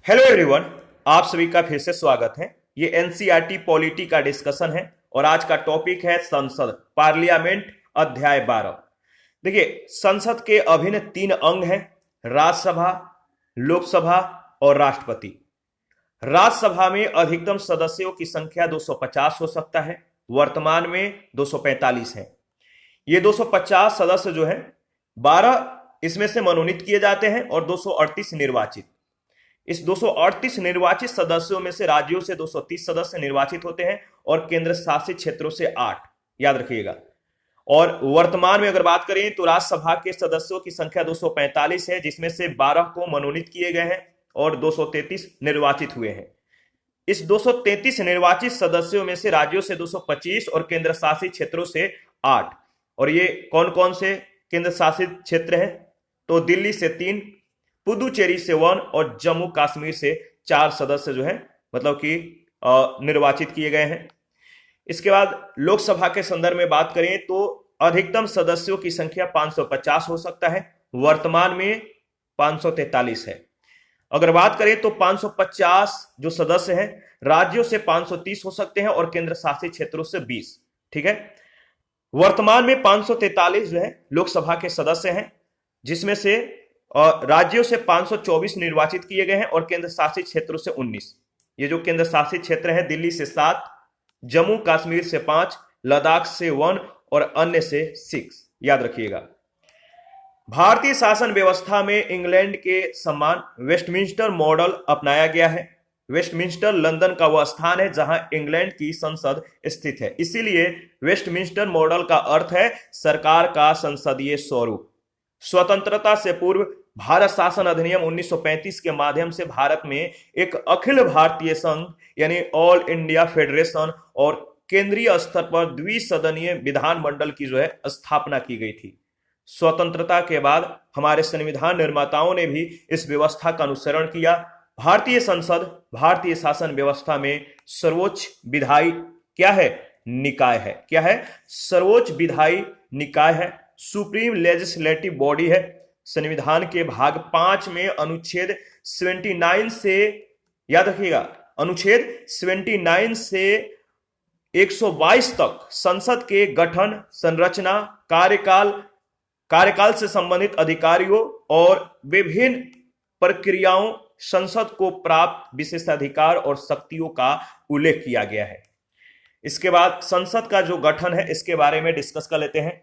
Hello everyone. आप सभी का फिर से स्वागत है। ये एनसीईआरटी पॉलिटी का डिस्कशन है और आज का टॉपिक है संसद पार्लियामेंट अध्याय 12। देखिए, संसद के अभिन्न तीन अंग हैं: राज्यसभा, लोकसभा और राष्ट्रपति। राज्यसभा में अधिकतम सदस्यों की संख्या 250 हो सकता है, वर्तमान में 245 है। ये 250 सदस्य जो है 12 इसमें से मनोनीत किए जाते हैं और 238 निर्वाचित। इस 238 निर्वाचित सदस्यों में से राज्यों से 230 सदस्य निर्वाचित होते हैं और केंद्र शासित क्षेत्रों से 8, याद रखिएगा। और वर्तमान में अगर बात करें तो राज्यसभा के सदस्यों की संख्या 245 है, जिसमें से 12 को मनोनीत किए गए हैं और 233 निर्वाचित हुए हैं। इस 233 निर्वाचित सदस्यों में से राज्यों से 225 और केंद्र शासित क्षेत्रों से 8। और ये कौन कौन से केंद्र शासित क्षेत्र हैं? तो दिल्ली से 3, पुदुचेरी से 1 और जम्मू कश्मीर से 4 सदस्य जो है मतलब कि निर्वाचित किए गए हैं। इसके बाद लोकसभा के संदर्भ में बात करें तो अधिकतम सदस्यों की संख्या 550 हो सकता है, वर्तमान में 543 है। अगर बात करें तो 550 जो सदस्य हैं राज्यों से 530 हो सकते हैं और केंद्र शासित क्षेत्रों से 20। ठीक है, वर्तमान में 543 जो है लोकसभा के सदस्य हैं, जिसमें से राज्यों से 524 निर्वाचित किए गए हैं और केंद्र शासित क्षेत्रों से 19। ये जो केंद्र शासित क्षेत्र है, दिल्ली से 7, जम्मू कश्मीर से 5, लद्दाख से 1 और अन्य से 6, याद रखिएगा। भारतीय शासन व्यवस्था में इंग्लैंड के समान वेस्टमिंस्टर मॉडल अपनाया गया है। वेस्टमिंस्टर लंदन का वह स्थान है जहां इंग्लैंड की संसद स्थित है, इसीलिए वेस्टमिंस्टर मॉडल का अर्थ है सरकार का संसदीय स्वरूप। स्वतंत्रता से पूर्व भारत शासन अधिनियम 1935 के माध्यम से भारत में एक अखिल भारतीय संघ यानी ऑल इंडिया फेडरेशन और केंद्रीय स्तर पर द्विसदनीय विधानमंडल की जो है स्थापना की गई थी। स्वतंत्रता के बाद हमारे संविधान निर्माताओं ने भी इस व्यवस्था का अनुसरण किया। भारतीय संसद भारतीय शासन व्यवस्था में सर्वोच्च विधायी क्या है? निकाय है। क्या है? सर्वोच्च विधायी निकाय है, सुप्रीम लेजिस्लेटिव बॉडी है। संविधान के भाग 5 में अनुच्छेद 79 से, याद रखिएगा, अनुच्छेद 79 से 122 तक संसद के गठन, संरचना, कार्यकाल से संबंधित अधिकारियों और विभिन्न प्रक्रियाओं, संसद को प्राप्त विशेषाधिकार और शक्तियों का उल्लेख किया गया है। इसके बाद संसद का जो गठन है इसके बारे में डिस्कस कर लेते हैं।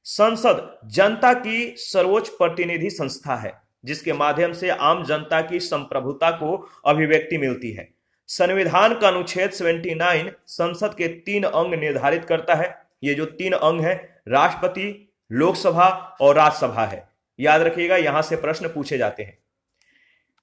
संसद जनता की सर्वोच्च प्रतिनिधि संस्था है, जिसके माध्यम से आम जनता की संप्रभुता को अभिव्यक्ति मिलती है। संविधान का अनुच्छेद 79 संसद के 3 अंग निर्धारित करता है। ये जो 3 अंग है राष्ट्रपति, लोकसभा और राज्यसभा है, याद रखिएगा, यहां से प्रश्न पूछे जाते हैं।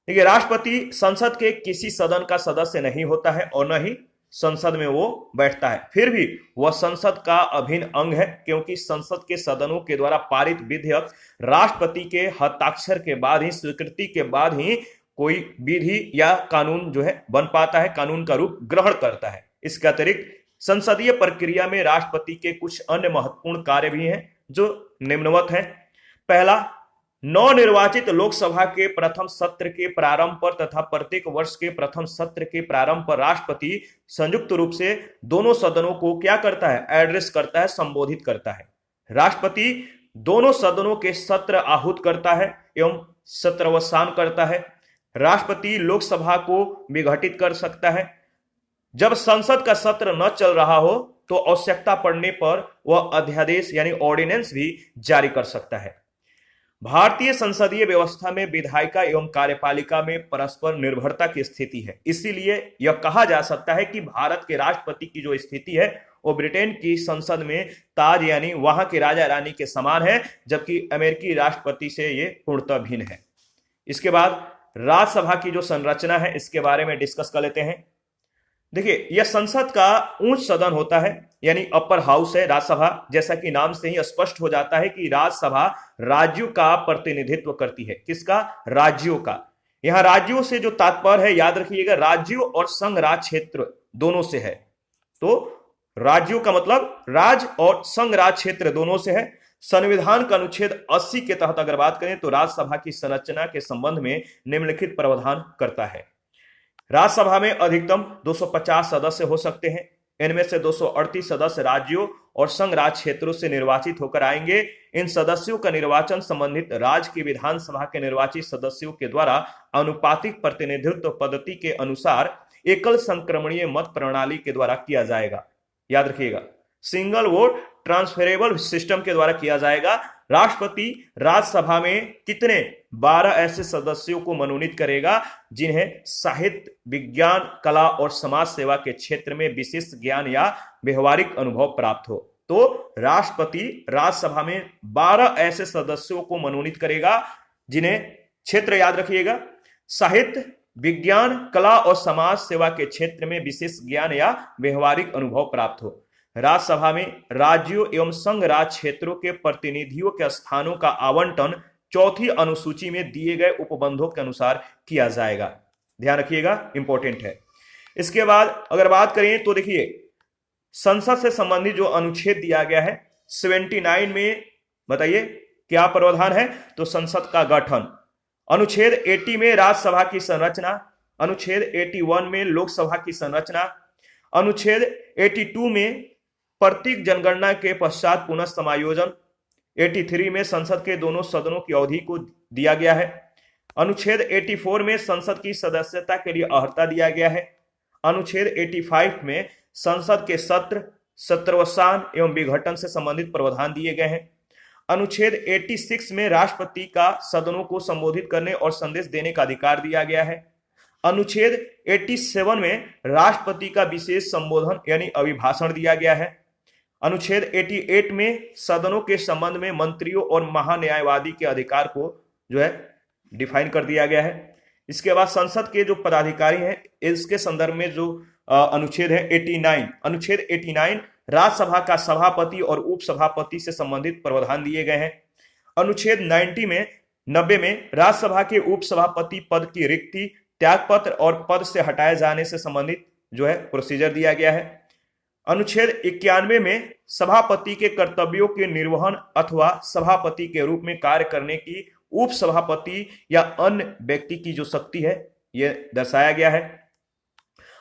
देखिए, राष्ट्रपति संसद के किसी सदन का सदस्य नहीं होता है और न ही संसद में वो बैठता है, फिर भी वह संसद का अभिन्न अंग है, क्योंकि संसद के सदनों के द्वारा पारित विधेयक राष्ट्रपति के हस्ताक्षर के बाद ही, स्वीकृति के बाद ही कोई विधि या कानून जो है बन पाता है, कानून का रूप ग्रहण करता है। इसके अतिरिक्त संसदीय प्रक्रिया में राष्ट्रपति के कुछ अन्य महत्वपूर्ण कार्य भी हैं जो निम्नवत हैं। पहला, नवनिर्वाचित लोकसभा के प्रथम सत्र के प्रारंभ पर तथा प्रत्येक वर्ष के प्रथम सत्र के प्रारंभ पर राष्ट्रपति संयुक्त रूप से दोनों सदनों को क्या करता है? एड्रेस करता है, संबोधित करता है। राष्ट्रपति दोनों सदनों के सत्र आहूत करता है एवं सत्रावसान करता है। राष्ट्रपति लोकसभा को विघटित कर सकता है। जब संसद का सत्र न चल रहा हो तो आवश्यकता पड़ने पर वह अध्यादेश यानी ऑर्डिनेंस भी जारी कर सकता है। भारतीय संसदीय व्यवस्था में विधायिका एवं कार्यपालिका में परस्पर निर्भरता की स्थिति है, इसीलिए यह कहा जा सकता है कि भारत के राष्ट्रपति की जो स्थिति है वो ब्रिटेन की संसद में ताज यानी वहां के राजा रानी के समान है, जबकि अमेरिकी राष्ट्रपति से ये पूर्णतः भिन्न है। इसके बाद राज्यसभा की जो संरचना है इसके बारे में डिस्कस कर लेते हैं। देखिए, यह संसद का उच्च सदन होता है यानी अपर हाउस है राज्यसभा। जैसा कि नाम से ही स्पष्ट हो जाता है कि राज्यसभा राज्यों का प्रतिनिधित्व करती है। किसका? राज्यों का। यहां राज्यों से जो तात्पर्य है, याद रखिएगा, राज्यों और संघ राज क्षेत्र दोनों से है। तो राज्यों का मतलब राज्य और संघ राज क्षेत्र दोनों से है। संविधान का अनुच्छेद 80 के तहत अगर बात करें तो राज्यसभा की संरचना के संबंध में निम्नलिखित प्रावधान करता है। राज्यसभा में अधिकतम 250 सदस्य हो सकते हैं। इनमें से 238 सदस्य राज्यों और संघ राज्य क्षेत्रों से निर्वाचित होकर आएंगे। इन सदस्यों का निर्वाचन संबंधित राज्य की विधानसभा के निर्वाचित सदस्यों के द्वारा अनुपातिक प्रतिनिधित्व पद्धति के अनुसार एकल संक्रमणीय मत प्रणाली के द्वारा किया जाएगा। याद रखिएगा, सिंगल वोट ट्रांसफरेबल सिस्टम के द्वारा किया जाएगा। राष्ट्रपति राज्यसभा में कितने 12 ऐसे सदस्यों को मनोनीत करेगा जिन्हें साहित्य, विज्ञान, कला और समाज सेवा के क्षेत्र में विशिष्ट ज्ञान या व्यवहारिक अनुभव प्राप्त हो। तो राष्ट्रपति राज्यसभा में 12 ऐसे सदस्यों को मनोनीत करेगा जिन्हें, क्षेत्र याद रखिएगा, साहित्य, विज्ञान, कला और समाज सेवा के क्षेत्र में विशिष्ट ज्ञान या व्यवहारिक अनुभव प्राप्त हो। राज्यसभा में राज्यों एवं संघ राज्य क्षेत्रों के प्रतिनिधियों के स्थानों का आवंटन चौथी अनुसूची में दिए गए उपबंधों के अनुसार किया जाएगा। ध्यान रखिएगा, इंपॉर्टेंट है। इसके बाद अगर बात करें तो देखिए, संसद से संबंधित जो अनुच्छेद दिया गया है 79 में, बताइए क्या प्रावधान है? तो संसद का गठन। अनुच्छेद 80 में राज्यसभा की संरचना, अनुच्छेद 81 में लोकसभा की संरचना, अनुच्छेद 82 में प्रत्येक जनगणना के पश्चात पुनः समायोजन, 83 में संसद के दोनों सदनों की अवधि को दिया गया है। अनुच्छेद 84 में संसद की सदस्यता के लिए अर्हता दिया गया है। अनुच्छेद 85 में संसद के सत्र, सत्रावसान एवं विघटन से संबंधित प्रावधान दिए गए हैं। अनुच्छेद 86 में राष्ट्रपति का सदनों को संबोधित करने और संदेश देने का अधिकार दिया गया है। अनुच्छेद 87 में राष्ट्रपति का विशेष संबोधन यानी अभिभाषण दिया गया है। अनुच्छेद 88 में सदनों के संबंध में मंत्रियों और महान्यायवादी के अधिकार को जो है डिफाइन कर दिया गया है। इसके बाद संसद के जो पदाधिकारी हैं, इसके संदर्भ में जो अनुच्छेद है 89, अनुच्छेद 89 राज्यसभा का सभापति और उपसभापति से संबंधित प्रावधान दिए गए हैं। अनुच्छेद 90 में राज्यसभा के उपसभापति पद की रिक्ति, त्यागपत्र और पद से हटाए जाने से संबंधित जो है प्रोसीजर दिया गया है। अनुच्छेद 91 में सभापति के कर्तव्यों के निर्वहन अथवा सभापति के रूप में कार्य करने की उपसभापति या अन्य व्यक्ति की जो शक्ति है यह दर्शाया गया है।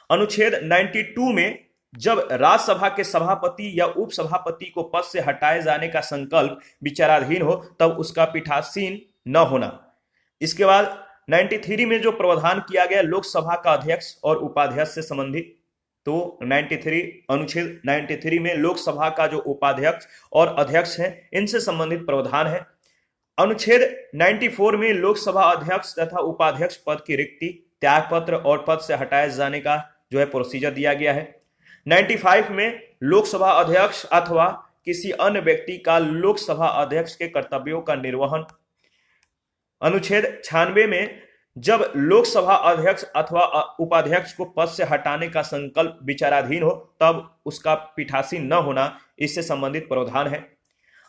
अनुच्छेद 92 में जब राज्यसभा के सभापति या उपसभापति को पद से हटाए जाने का संकल्प विचाराधीन हो तब उसका पीठासीन न होना। इसके बाद 93 में जो प्रावधान किया गया लोकसभा का अध्यक्ष और उपाध्यक्ष से संबंधित, तो 93 अनुच्छेद 93 में लोकसभा का जो उपाध्यक्ष और अध्यक्ष हैं इनसे संबंधित प्रावधान है। अनुच्छेद 94 में लोकसभा अध्यक्ष तथा उपाध्यक्ष पद की रिक्ति, त्यागपत्र और पद से हटाए जाने का जो है प्रोसीजर दिया गया है। 95 में लोकसभा अध्यक्ष अथवा किसी अन्य व्यक्ति का लोकसभा अध्यक्ष के कर्तव्यों का निर्वहन। अनुच्छेद 96 में जब लोकसभा अध्यक्ष अथवा उपाध्यक्ष को पद से हटाने का संकल्प विचाराधीन हो तब उसका पीठासीन न होना, इससे संबंधित प्रावधान है।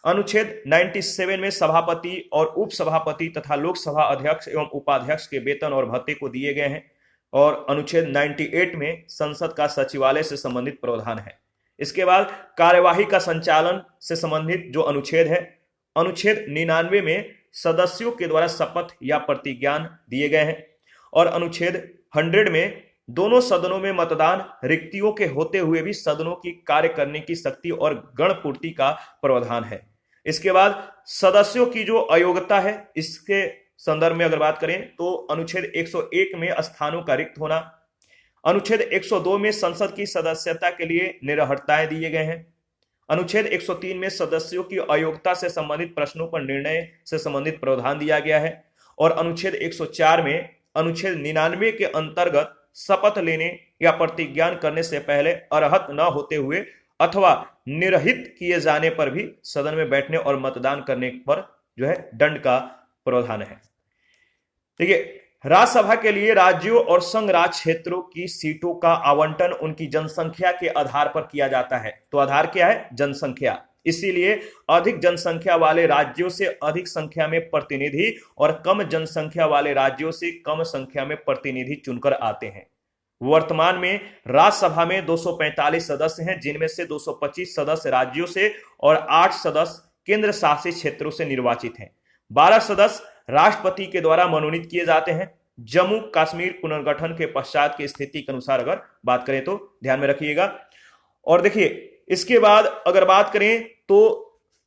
अनुच्छेद 97 में सभापति और उपसभापति तथा लोकसभा अध्यक्ष एवं उपाध्यक्ष के वेतन और भत्ते को दिए गए हैं। और अनुच्छेद 98 में संसद का सचिवालय से संबंधित प्रावधान है। इसके बाद कार्यवाही का संचालन से संबंधित जो अनुच्छेद है, अनुच्छेद 99 में सदस्यों के द्वारा शपथ या प्रतिज्ञान दिए गए हैं। और अनुच्छेद 100 में दोनों सदनों में मतदान, रिक्तियों के होते हुए भी सदनों की कार्य करने की शक्ति और गणपूर्ति का प्रावधान है। इसके बाद सदस्यों की जो अयोग्यता है, इसके संदर्भ में अगर बात करें तो अनुच्छेद 101 में स्थानों का रिक्त होना। अनुच्छेद 102 में संसद की सदस्यता के लिए निरर्हताएं दिए गए हैं। अनुच्छेद 103 में सदस्यों की अयोग्यता से संबंधित प्रश्नों पर निर्णय से संबंधित प्रावधान दिया गया है। और अनुच्छेद 104 में अनुच्छेद 99 के अंतर्गत शपथ लेने या प्रतिज्ञान करने से पहले अर्हत न होते हुए अथवा निरहित किए जाने पर भी सदन में बैठने और मतदान करने पर जो है दंड का प्रावधान है। देखिए, राज्यसभा के लिए राज्यों और संघ राज्य क्षेत्रों की सीटों का आवंटन उनकी जनसंख्या के आधार पर किया जाता है। तो आधार क्या है? जनसंख्या। इसीलिए अधिक जनसंख्या वाले राज्यों से अधिक संख्या में प्रतिनिधि और कम जनसंख्या वाले राज्यों से कम संख्या में प्रतिनिधि चुनकर आते हैं। वर्तमान में राज्यसभा में 245 सदस्य हैं, जिनमें से 225 सदस्य राज्यों से और 8 सदस्य केंद्र शासित क्षेत्रों से निर्वाचित हैं। 12 सदस्य राष्ट्रपति के द्वारा मनोनीत किए जाते हैं। जम्मू कश्मीर पुनर्गठन के पश्चात की स्थिति के अनुसार अगर बात करें तो ध्यान में रखिएगा। और देखिए इसके बाद अगर बात करें तो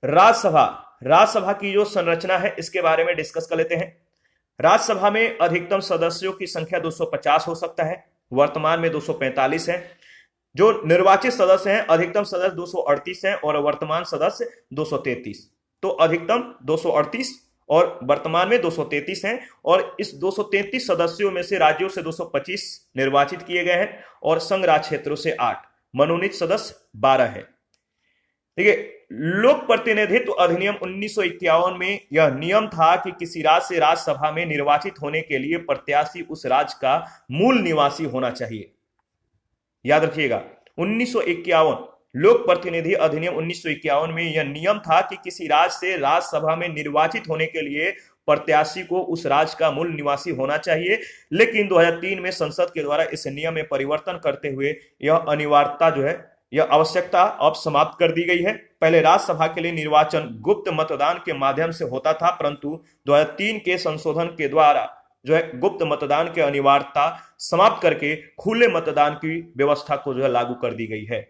राज्यसभा की जो संरचना है इसके बारे में डिस्कस कर लेते हैं। राज्यसभा में अधिकतम सदस्यों की संख्या 250 हो सकता है, वर्तमान में 245 है। जो निर्वाचित सदस्य हैं अधिकतम सदस्य 238 हैं और वर्तमान सदस्य 233। तो अधिकतम 238 और वर्तमान में 233 हैं और इस 233 सदस्यों में से राज्यों से 225 निर्वाचित किए गए हैं और संघ राज्य क्षेत्रों से 8, मनोनीत सदस्य 12 हैं। देखिए लोक प्रतिनिधित्व अधिनियम 1951 में यह नियम था कि किसी राज्य से राज्यसभा में निर्वाचित होने के लिए प्रत्याशी उस राज्य का मूल निवासी होना चाहिए। याद रखिएगा 1951 लोक प्रतिनिधि अधिनियम 1951 में यह नियम था कि किसी राज्य से राज्यसभा में निर्वाचित होने के लिए प्रत्याशी को उस राज्य का मूल निवासी होना चाहिए। लेकिन 2003 में संसद के द्वारा इस नियम में परिवर्तन करते हुए यह अनिवार्यता जो है यह आवश्यकता अब समाप्त कर दी गई है। पहले राज्यसभा के लिए निर्वाचन गुप्त मतदान के माध्यम से होता था, परंतु 2003 के संशोधन के द्वारा जो है गुप्त मतदान की अनिवार्यता समाप्त करके खुले मतदान की व्यवस्था को जो है लागू कर दी गई है।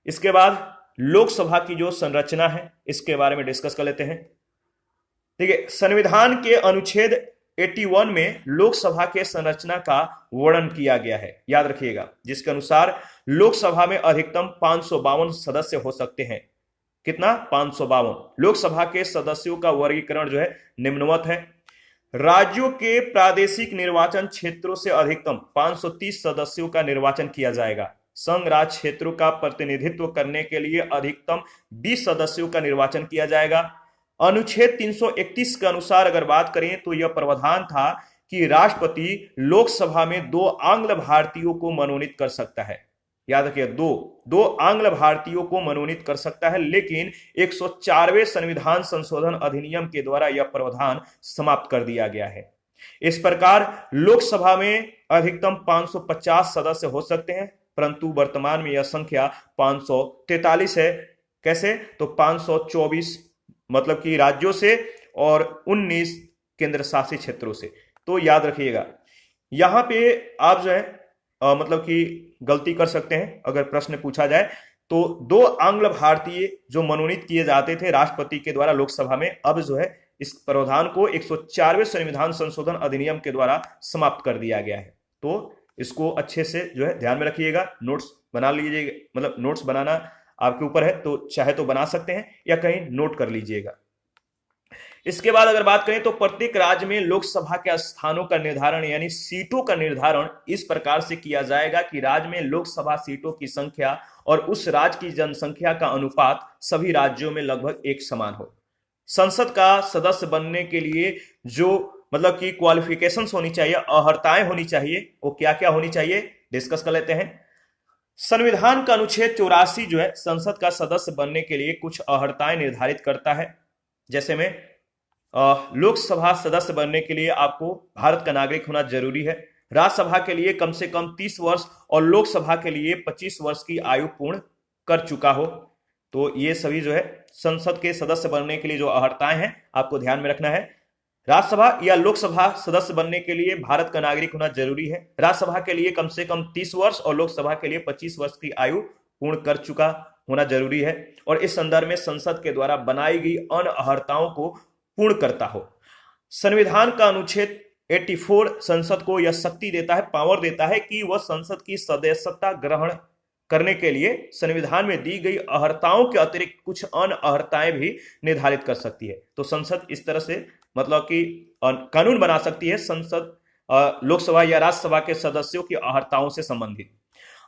इसके बाद लोकसभा की जो संरचना है इसके बारे में डिस्कस कर लेते हैं। देखिए संविधान के अनुच्छेद 81 में लोकसभा के संरचना का वर्णन किया गया है, याद रखिएगा, जिसके अनुसार लोकसभा में अधिकतम 552 सदस्य हो सकते हैं। कितना? 552। लोकसभा के सदस्यों का वर्गीकरण जो है निम्नवत है। राज्यों के प्रादेशिक निर्वाचन क्षेत्रों से अधिकतम 530 सदस्यों का निर्वाचन किया जाएगा। संघ राज्य क्षेत्रों का प्रतिनिधित्व करने के लिए अधिकतम 20 सदस्यों का निर्वाचन किया जाएगा। अनुच्छेद 331 के अनुसार अगर बात करें तो यह प्रावधान था कि राष्ट्रपति लोकसभा में 2 आंग्ल भारतीयों को मनोनीत कर सकता है। याद रखिए, दो आंग्ल भारतीयों को मनोनीत कर सकता है, लेकिन 104वें संविधान संशोधन अधिनियम के द्वारा यह प्रावधान समाप्त कर दिया गया है। इस प्रकार लोकसभा में अधिकतम 550 सदस्य हो सकते हैं, परंतु वर्तमान में यह संख्या 543 है। कैसे? तो 524 मतलब कि राज्यों से और 19 केंद्र शासित क्षेत्रों से। तो याद रखिएगा यहां पे आप जो है मतलब कि गलती कर सकते हैं। अगर प्रश्न पूछा जाए तो 2 आंग्ल भारतीय जो मनोनीत किए जाते थे राष्ट्रपति के द्वारा लोकसभा में, अब जो है इस प्रावधान को 104वें संविधान संशोधन अधिनियम के द्वारा समाप्त कर दिया गया है। तो इसको अच्छे से जो है ध्यान में रखिएगा, नोट्स बना लीजिएगा, मतलब नोट्स बनाना आपके ऊपर है, तो चाहे तो बना सकते हैं या कहीं नोट कर लीजिएगा। इसके बाद अगर बात करें तो प्रत्येक राज्य में लोकसभा के स्थानों का निर्धारण यानी सीटों का निर्धारण इस प्रकार से किया जाएगा कि राज्य में लोकसभा सीटों की संख्या और उस राज्य की जनसंख्या का अनुपात सभी राज्यों में लगभग एक समान हो। संसद का सदस्य बनने के लिए जो मतलब कि क्वालिफिकेशंस होनी चाहिए, अर्हताएं होनी चाहिए, वो क्या क्या होनी चाहिए डिस्कस कर लेते हैं। संविधान का अनुच्छेद 84 जो है संसद का सदस्य बनने के लिए कुछ अर्हताएं निर्धारित करता है। जैसे में लोकसभा सदस्य बनने के लिए आपको भारत का नागरिक होना जरूरी है, राज्यसभा के लिए कम से कम 30 वर्ष और लोकसभा के लिए 25 वर्ष की आयु पूर्ण कर चुका हो। तो ये सभी जो है संसद के सदस्य बनने के लिए जो अर्हताएं हैं आपको ध्यान में रखना है। राज्यसभा या लोकसभा सदस्य बनने के लिए भारत का नागरिक होना जरूरी है, राज्यसभा के लिए कम से कम 30 वर्ष और लोकसभा के लिए 25 वर्ष की आयु पूर्ण कर चुका होना जरूरी है, और इस संदर्भ में संसद के द्वारा बनाई गई अन्य अर्हताओं को पूर्ण करता हो। संविधान का अनुच्छेद 84 संसद को यह शक्ति देता है, पावर देता है कि वह संसद की सदस्यता ग्रहण करने के लिए संविधान में दी गई अर्हताओं के अतिरिक्त कुछ अन्य अर्हताएं भी निर्धारित कर सकती है। तो संसद इस तरह से मतलब कि कानून बना सकती है संसद लोकसभा या राज्यसभा के सदस्यों की अर्हताओं से संबंधित।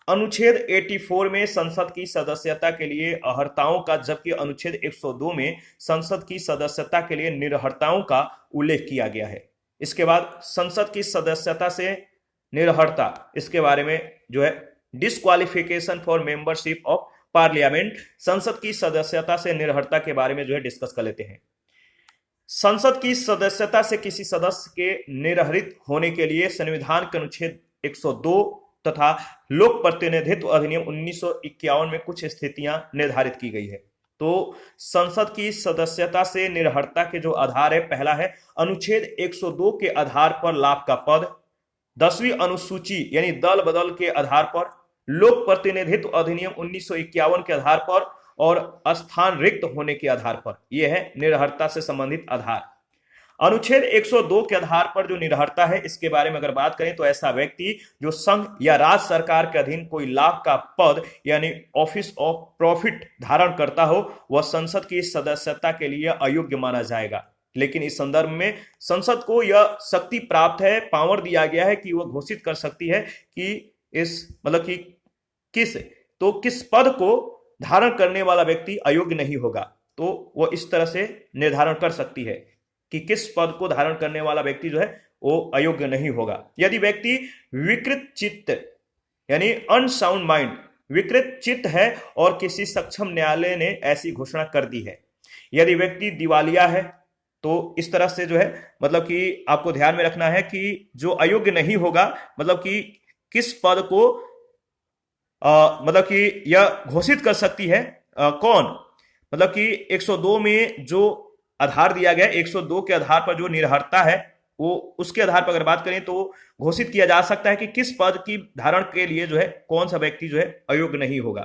अनुच्छेद 84 में संसद की सदस्यता के लिए अर्हताओं का, जबकि अनुच्छेद 102 में संसद की सदस्यता के लिए निरर्हताओं का उल्लेख किया गया है। इसके बाद संसद की सदस्यता से निरर्हता, इसके बारे में जो है disqualification for membership of parliament, संसद की सदस्यता से निरर्हता के बारे में जो है डिस्कस कर लेते हैं। संसद की सदस्यता से किसी सदस्य के निरर्हित होने के लिए संविधान के अनुच्छेद 102 तथा लोक प्रतिनिधित्व अधिनियम 1951 में कुछ स्थितियां निर्धारित की गई है। तो संसद की सदस्यता से निरहरता के जो आधार है, पहला है अनुच्छेद 102 के आधार पर लाभ का पद, 10वीं अनुसूची यानी दल बदल के आधार पर, लोक प्रतिनिधित्व अधिनियम 1951 के आधार पर और स्थान रिक्त होने के आधार पर। यह है निरहरता से संबंधित आधार। अनुच्छेद 102 के आधार पर जो निरहरता है, इसके बारे में अगर बात करें तो ऐसा व्यक्ति जो संघ या राज्य सरकार के अधीन कोई लाभ का पद यानी ऑफिस ऑफ प्रॉफिट धारण करता हो, वह संसद की सदस्यता के लिए अयोग्य माना जाएगा। लेकिन इस संदर्भ में संसद को यह शक्ति प्राप्त है, पावर दिया गया है कि वह घोषित कर सकती है कि इस मतलब कि किस पद को धारण करने वाला व्यक्ति अयोग्य नहीं होगा। तो वह इस तरह से निर्धारण कर सकती है कि किस पद को धारण करने वाला व्यक्ति जो है वो अयोग्य नहीं होगा। यदि व्यक्ति विकृत चित्त यानी अनसाउंड माइंड, विकृत चित्त है और किसी सक्षम न्यायालय ने ऐसी घोषणा कर दी है। यदि व्यक्ति दिवालिया है तो इस तरह से जो है मतलब कि आपको ध्यान में रखना है कि जो अयोग्य नहीं होगा मतलब कि किस पद को मतलब कि यह घोषित कर सकती है कौन, मतलब कि 102 में जो आधार दिया गया, 102 के आधार पर जो निरहरता है वो उसके आधार पर अगर बात करें तो घोषित किया जा सकता है कि किस पद की धारण के लिए जो है कौन सा व्यक्ति जो है अयोग्य नहीं होगा।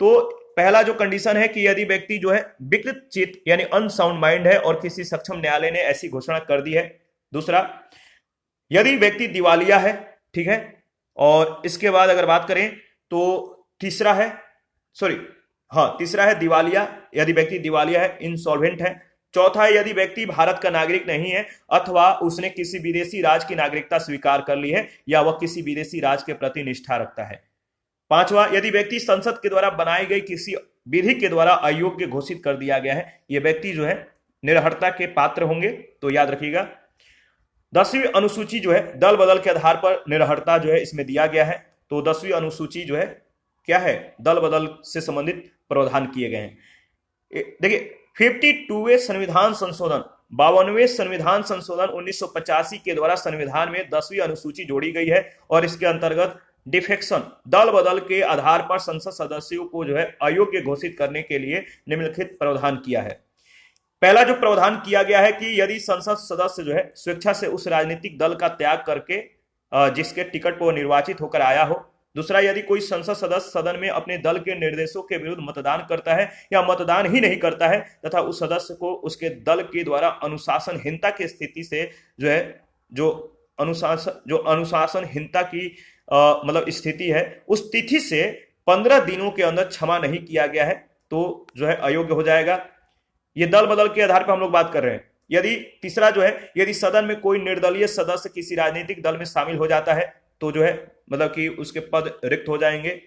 तो पहला जो कंडीशन है कि यदि व्यक्ति जो है विकृत चित्त यानी अनसाउंड माइंड है और किसी सक्षम न्यायालय ने ऐसी घोषणा कर दी है। दूसरा, यदि व्यक्ति दिवालिया है, ठीक है। और इसके बाद अगर बात करें तो तीसरा है दिवालिया, यदि व्यक्ति दिवालिया है, इंसॉल्वेंट है। चौथा है यदि व्यक्ति भारत का नागरिक नहीं है अथवा उसने किसी विदेशी राज्य की नागरिकता स्वीकार कर ली है या वह किसी विदेशी राज्य के प्रति निष्ठा रखता है। पांचवा, यदि व्यक्ति संसद के द्वारा बनाई गई किसी विधि के द्वारा अयोग्य घोषित कर दिया गया है, यह व्यक्ति जो है निरहरता के पात्र होंगे। तो याद रखिएगा 10वीं अनुसूची जो है दल बदल के आधार पर निरहरता जो है इसमें दिया गया है। तो 10वीं अनुसूची जो है क्या है, दल बदल से संबंधित प्रावधान किए गए हैं। देखिए 52वें संविधान संशोधन, 52वें संविधान संशोधन 1985 के द्वारा संविधान में 10वीं अनुसूची जोड़ी गई है और इसके अंतर्गत डिफेक्शन दल बदल के आधार पर संसद सदस्यों को जो है अयोग्य घोषित करने के लिए निम्नलिखित प्रावधान किया है। पहला जो प्रावधान किया गया है कि यदि संसद सदस्य जो है स्वेच्छा से उस राजनीतिक दल का त्याग करके जिसके टिकट पर निर्वाचित होकर आया हो। दूसरा, यदि कोई संसद सदस्य सदन में अपने दल के निर्देशों के विरुद्ध मतदान करता है या मतदान ही नहीं करता है तथा उस सदस्य को उसके दल के द्वारा अनुशासनहीनता की स्थिति से जो अनुशासनहीनता की मतलब स्थिति है उस तिथि से 15 दिनों के अंदर क्षमा नहीं किया गया है तो जो है अयोग्य हो जाएगा। ये दल बदल के आधार पर हम लोग बात कर रहे हैं। यदि तीसरा जो है, यदि सदन में कोई निर्दलीय सदस्य किसी राजनीतिक दल में शामिल हो जाता है तो जो है मतलब कि उसके पद रिक्त हो जाएंगे।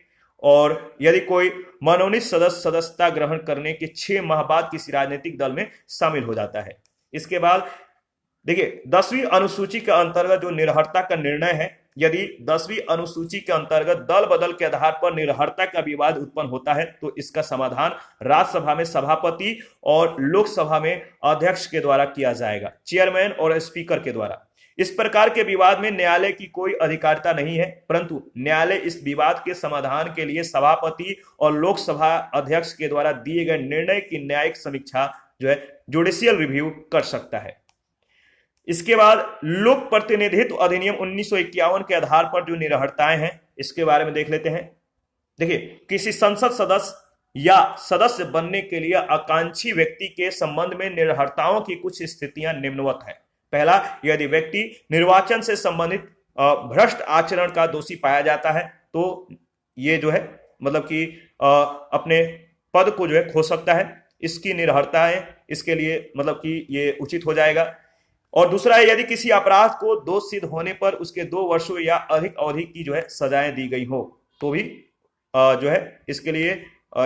और यदि कोई मनोनीत सदस्य सदस्यता ग्रहण करने के 6 माह बाद किसी राजनीतिक दल में शामिल हो जाता है। इसके बाद देखिए 10वीं अनुसूची के अंतर्गत जो निरहरता का निर्णय है, यदि 10वीं अनुसूची के अंतर्गत दल बदल के आधार पर निरहरता का विवाद उत्पन्न होता है तो इसका समाधान राज्यसभा में सभापति और लोकसभा में अध्यक्ष के द्वारा किया जाएगा, चेयरमैन और स्पीकर के द्वारा। इस प्रकार के विवाद में न्यायालय की कोई अधिकारिता नहीं है, परंतु न्यायालय इस विवाद के समाधान के लिए सभापति और लोकसभा अध्यक्ष के द्वारा दिए गए निर्णय की न्यायिक समीक्षा जो है जुडिशियल रिव्यू कर सकता है। इसके बाद लोक प्रतिनिधित्व अधिनियम 1951 के आधार पर जो निरहरताएं हैं इसके बारे में देख लेते हैं। देखिए, किसी संसद सदस्य या सदस्य बनने के लिए आकांक्षी व्यक्ति के संबंध में निरहरताओं की कुछ स्थितियां निम्नवत है। पहला, यदि व्यक्ति निर्वाचन से संबंधित भ्रष्ट आचरण का दोषी पाया जाता है तो ये जो है मतलब कि अपने पद को जो है खो सकता है। इसकी निरहरता है, इसके लिए मतलब कि ये उचित हो जाएगा। और दूसरा है, यदि किसी अपराध को दोष सिद्ध होने पर उसके 2 वर्षों या अधिक अवधि की जो है सजाएं दी गई हो तो भी जो है इसके लिए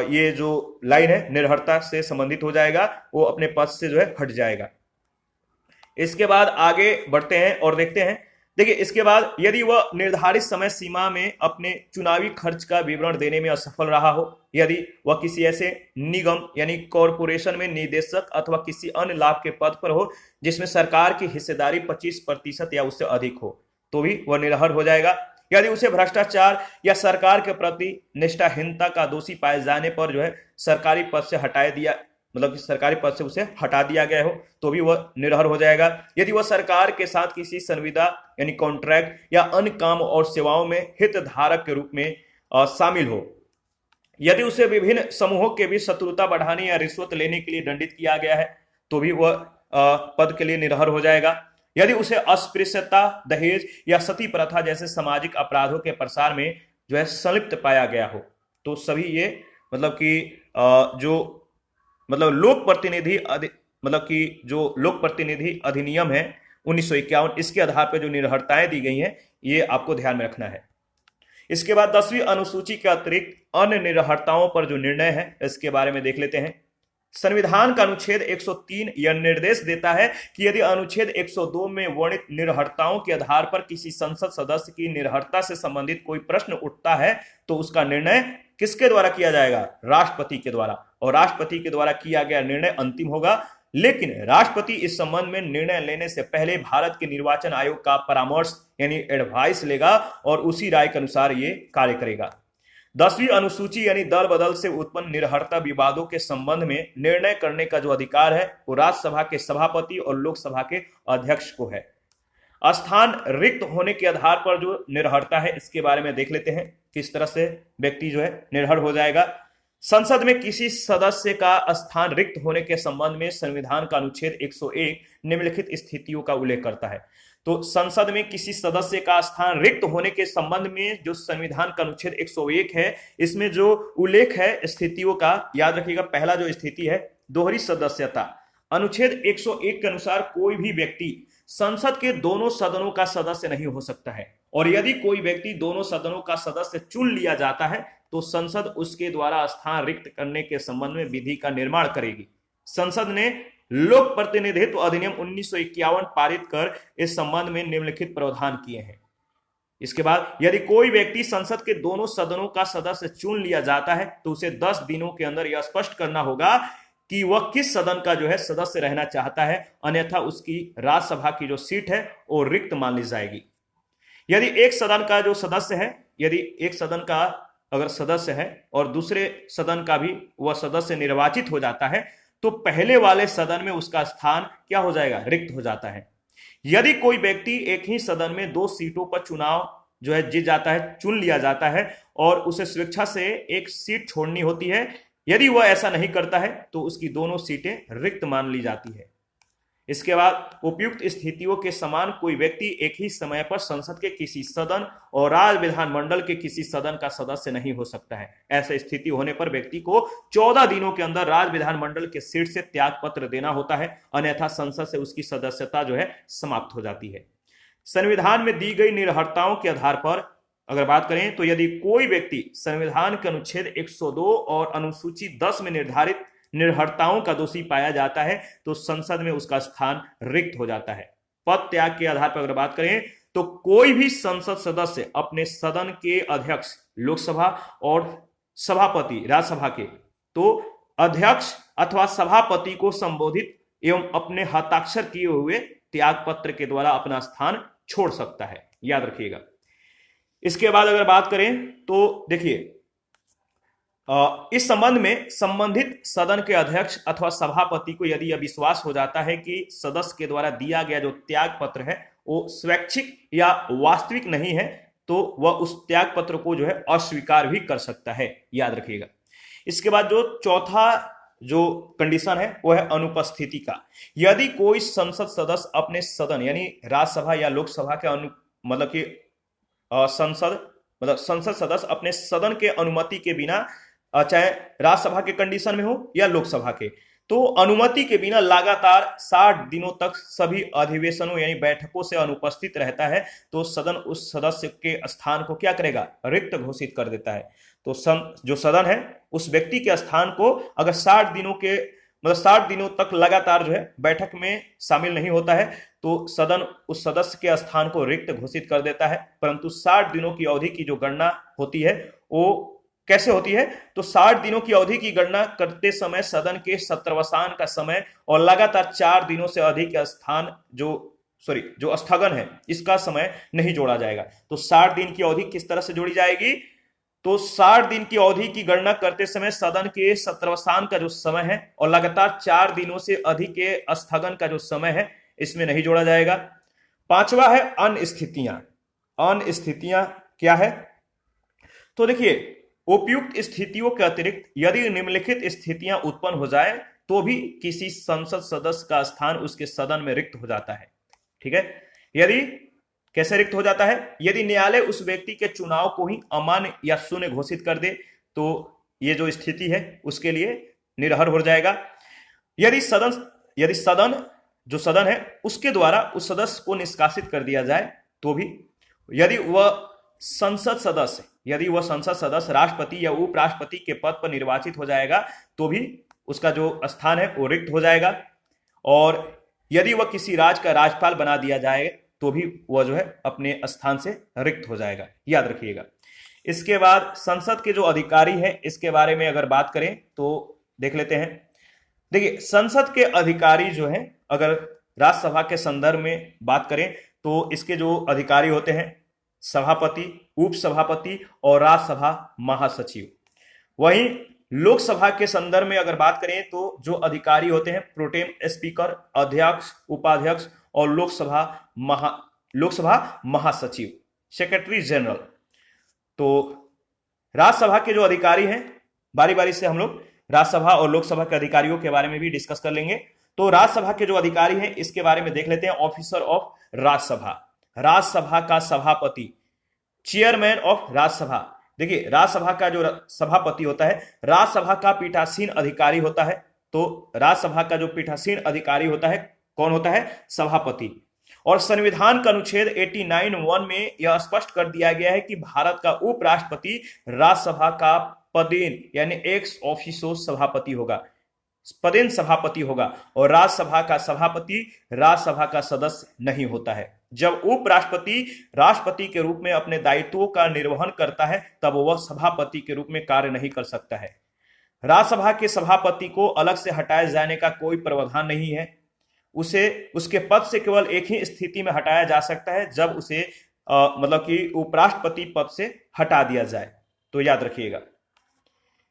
ये जो लाइन है निरहरता से संबंधित हो जाएगा, वो अपने पद से जो है हट जाएगा। इसके बाद आगे बढ़ते हैं और देखते हैं। देखिए, इसके बाद यदि वह निर्धारित समय सीमा में अपने चुनावी खर्च का विवरण देने में असफल रहा हो, यदि वह किसी ऐसे निगम यानी कॉरपोरेशन में निदेशक अथवा किसी अन्य लाभ के पद पर हो जिसमें सरकार की हिस्सेदारी 25% या उससे अधिक हो तो भी वह निरहर हो जाएगा। यदि उसे भ्रष्टाचार या सरकार के प्रति निष्ठाहीनता का दोषी पाए जाने पर जो है सरकारी पद से हटाया दिया, मतलब कि सरकारी पद से उसे हटा दिया गया हो, तो भी वह निरहर हो जाएगा। यदि वह सरकार के साथ किसी संविदा यानी कॉन्ट्रैक्ट या अन्य काम और सेवाओं में हितधारक के रूप में शामिल हो, यदि उसे विभिन्न समूहों के बीच शत्रुता बढ़ाने या रिश्वत लेने के लिए दंडित किया गया है, तो भी वह पद के लिए निरहर हो जाएगा। यदि उसे अस्पृश्यता, दहेज या सती प्रथा जैसे सामाजिक अपराधों के प्रसार में जो है संलिप्त पाया गया हो, तो सभी ये मतलब कि जो मतलब लोक प्रतिनिधि अधिनियम है 1951, इसके आधार पर जो निरहरताएं दी गई हैं, ये आपको ध्यान में रखना है। इसके बाद 10वीं अनुसूची के अतिरिक्त अन्य निरहरताओं पर जो निर्णय है, इसके बारे में देख लेते हैं। संविधान का अनुच्छेद 103 यह निर्देश देता है कि यदि अनुच्छेद 102 में वर्णित निरहरताओं के आधार पर किसी संसद सदस्य की निरहरता से संबंधित कोई प्रश्न उठता है, तो उसका निर्णय किसके द्वारा किया जाएगा? राष्ट्रपति के द्वारा। और राष्ट्रपति के द्वारा किया गया निर्णय अंतिम होगा, लेकिन राष्ट्रपति इस संबंध में निर्णय लेने से पहले भारत के निर्वाचन आयोग का परामर्श यानी एडवाइस लेगा और उसी राय के अनुसार ये कार्य करेगा। 10वीं अनुसूची यानी दल बदल से उत्पन्न निरहरता विवादों के संबंध में निर्णय करने का जो अधिकार है, वो राज्यसभा के सभापति और लोकसभा के अध्यक्ष को है। स्थान रिक्त होने के आधार पर जो निरहरता है, इसके बारे में देख लेते हैं किस तरह से व्यक्ति जो है निरहर हो जाएगा। संसद में किसी सदस्य का स्थान रिक्त होने के संबंध में संविधान का अनुच्छेद 101 निम्नलिखित स्थितियों का उल्लेख करता है। तो संसद में किसी सदस्य का स्थान रिक्त होने के संबंध में जो संविधान का अनुच्छेद 101 है, इसमें जो उल्लेख है स्थितियों का, याद रखिएगा। पहला जो स्थिति है दोहरी सदस्यता। अनुच्छेद 101 के अनुसार कोई भी व्यक्ति संसद के दोनों सदनों का सदस्य नहीं हो सकता है, और यदि कोई व्यक्ति दोनों सदनों का सदस्य चुन लिया जाता है तो संसद उसके द्वारा स्थान रिक्त करने के संबंध में विधि का निर्माण करेगी। संसद ने लोक प्रतिनिधित्व अधिनियम 1951 पारित कर इस संबंध में निम्नलिखित प्रावधान किए हैं। इसके बाद यदि कोई व्यक्ति संसद के दोनों सदनों का सदस्य चुन लिया जाता है तो उसे 10 दिनों के अंदर यह स्पष्ट करना होगा कि वह किस सदन का जो है सदस्य रहना चाहता है, अन्यथा उसकी राज्यसभा की जो सीट है वो रिक्त मान ली जाएगी। यदि एक सदन का जो सदस्य है, यदि एक सदन का अगर सदस्य है और दूसरे सदन का भी वह सदस्य निर्वाचित हो जाता है, तो पहले वाले सदन में उसका स्थान क्या हो जाएगा? रिक्त हो जाता है। यदि कोई व्यक्ति एक ही सदन में 2 सीटों पर चुनाव जो है जीत जाता है, चुन लिया जाता है, और उसे स्वेच्छा से एक सीट छोड़नी होती है, यदि वह ऐसा नहीं करता है तो उसकी दोनों सीटें रिक्त मान ली जाती है। इसके बाद उपयुक्त स्थितियों के समान कोई व्यक्ति एक ही समय पर संसद के किसी सदन और राज्य विधानमंडल के किसी सदन का सदस्य नहीं हो सकता है। ऐसी स्थिति होने पर व्यक्ति को 14 दिनों के अंदर राज्य विधानमंडल के सीट से त्याग पत्र देना होता है, अन्यथा संसद से उसकी सदस्यता जो है समाप्त हो जाती है। संविधान में दी गई निरहरताओं के आधार पर अगर बात करें तो यदि कोई व्यक्ति संविधान के अनुच्छेद 102 और अनुसूची 10 में निर्धारित निरहरताओं का दोषी पाया जाता है तो संसद में उसका स्थान रिक्त हो जाता है। पद त्याग के आधार पर अगर बात करें तो कोई भी संसद सदस्य अपने सदन के अध्यक्ष लोकसभा और सभापति राज्यसभा के, तो अध्यक्ष अथवा सभापति को संबोधित एवं अपने हस्ताक्षर किए हुए त्याग पत्र के द्वारा अपना स्थान छोड़ सकता है, याद रखिएगा। इसके बाद अगर बात करें तो देखिए इस संबंध में संबंधित सदन के अध्यक्ष अथवा सभापति को यदि यह विश्वास हो जाता है कि सदस्य के द्वारा दिया गया जो त्याग पत्र है वो स्वैच्छिक या वास्तविक नहीं है, तो वह उस त्याग पत्र को जो है अस्वीकार भी कर सकता है, याद रखिएगा। इसके बाद जो चौथा जो कंडीशन है वो है अनुपस्थिति का। यदि कोई संसद सदस्य अपने सदन यानी राज्यसभा या लोकसभा के मतलब कि संसद सदस्य अपने सदन के अनुमति के बिना, चाहे राज्यसभा के कंडीशन में हो या लोकसभा के, तो अनुमति के बिना लगातार 60 दिनों तक सभी अधिवेशनों यानी बैठकों से अनुपस्थित रहता है, तो सदन उस सदस्य के स्थान को क्या करेगा? रिक्त घोषित कर देता है। तो जो सदन है उस व्यक्ति के स्थान को अगर 60 दिनों तक लगातार जो है बैठक में शामिल नहीं होता है तो सदन उस सदस्य के स्थान को रिक्त घोषित कर देता है। परंतु 60 दिनों की अवधि की जो गणना होती है वो कैसे होती है? तो 60 दिनों की अवधि की गणना करते समय सदन के सत्रावसान का समय और लगातार 4 दिनों से अधिक का स्थान जो सॉरी जो स्थगन है इसका समय नहीं जोड़ा जाएगा। तो 60 दिन की अवधि किस तरह से जोड़ी जाएगी? तो 60 दिन की अवधि की गणना करते समय सदन के सत्रावसान का जो समय है और लगातार 4 दिनों से अधिक के स्थगन का जो समय है इसमें नहीं जोड़ा जाएगा। पांचवा है अन्य स्थितियां। अन्य स्थितियां क्या है? तो देखिए, उपयुक्त स्थितियों के अतिरिक्त यदि निम्नलिखित स्थितियां उत्पन्न हो जाए तो भी किसी संसद सदस्य का स्थान उसके सदन में रिक्त हो जाता है। ठीक है, यदि कैसे रिक्त हो जाता है? यदि न्यायालय उस व्यक्ति के चुनाव को ही अमान्य या शून्य घोषित कर दे तो ये जो स्थिति है उसके लिए निरहर हो जाएगा। यदि सदन जो सदन है उसके द्वारा उस सदस्य को निष्कासित कर दिया जाए तो भी, यदि वह संसद सदस्य राष्ट्रपति या उपराष्ट्रपति के पद पर निर्वाचित हो जाएगा तो भी उसका जो स्थान है वो रिक्त हो जाएगा। और यदि वह किसी राज्य का राज्यपाल बना दिया जाए तो भी वह जो है अपने स्थान से रिक्त हो जाएगा, याद रखिएगा। इसके बाद संसद के जो अधिकारी हैं इसके बारे में अगर बात करें तो देख लेते हैं। देखिए, संसद के अधिकारी जो हैं, अगर राज्यसभा के संदर्भ में बात करें तो इसके जो अधिकारी होते हैं सभापति, उपसभापति और राज्यसभा महासचिव। वहीं लोकसभा के संदर्भ में अगर बात करें तो जो अधिकारी होते हैं प्रोटेम स्पीकर, अध्यक्ष, उपाध्यक्ष और लोकसभा महासचिव, सेक्रेटरी जनरल। तो राज्यसभा के जो अधिकारी हैं, बारी बारी से हम लोग राज्यसभा और लोकसभा के अधिकारियों के बारे में भी डिस्कस कर लेंगे। तो राज्यसभा के जो अधिकारी हैं इसके बारे में देख लेते हैं। ऑफिसर ऑफ राज्यसभा, राज्यसभा का सभापति, चेयरमैन ऑफ राज्यसभा। देखिए, राज्यसभा का जो सभापति होता है राज्यसभा का पीठासीन अधिकारी होता है। तो राज्यसभा का जो पीठासीन अधिकारी होता है कौन होता है? सभापति। और संविधान का अनुच्छेद 89(1) में यह स्पष्ट कर दिया गया है कि भारत का उपराष्ट्रपति राज्यसभा का पदेन यानी एक्स ऑफिसो सभापति होगा, पदेन सभापति होगा। और राज्यसभा का सभापति राज्यसभा का सदस्य नहीं होता है। जब उपराष्ट्रपति राष्ट्रपति के रूप में अपने दायित्वों का निर्वहन करता है तब वह सभापति के रूप में कार्य नहीं कर सकता है। राज्यसभा के सभापति को अलग से हटाए जाने का कोई प्रावधान नहीं है। उसे उसके पद से केवल एक ही स्थिति में हटाया जा सकता है, जब उसे मतलब कि उपराष्ट्रपति पद से हटा दिया जाए। तो याद रखिएगा।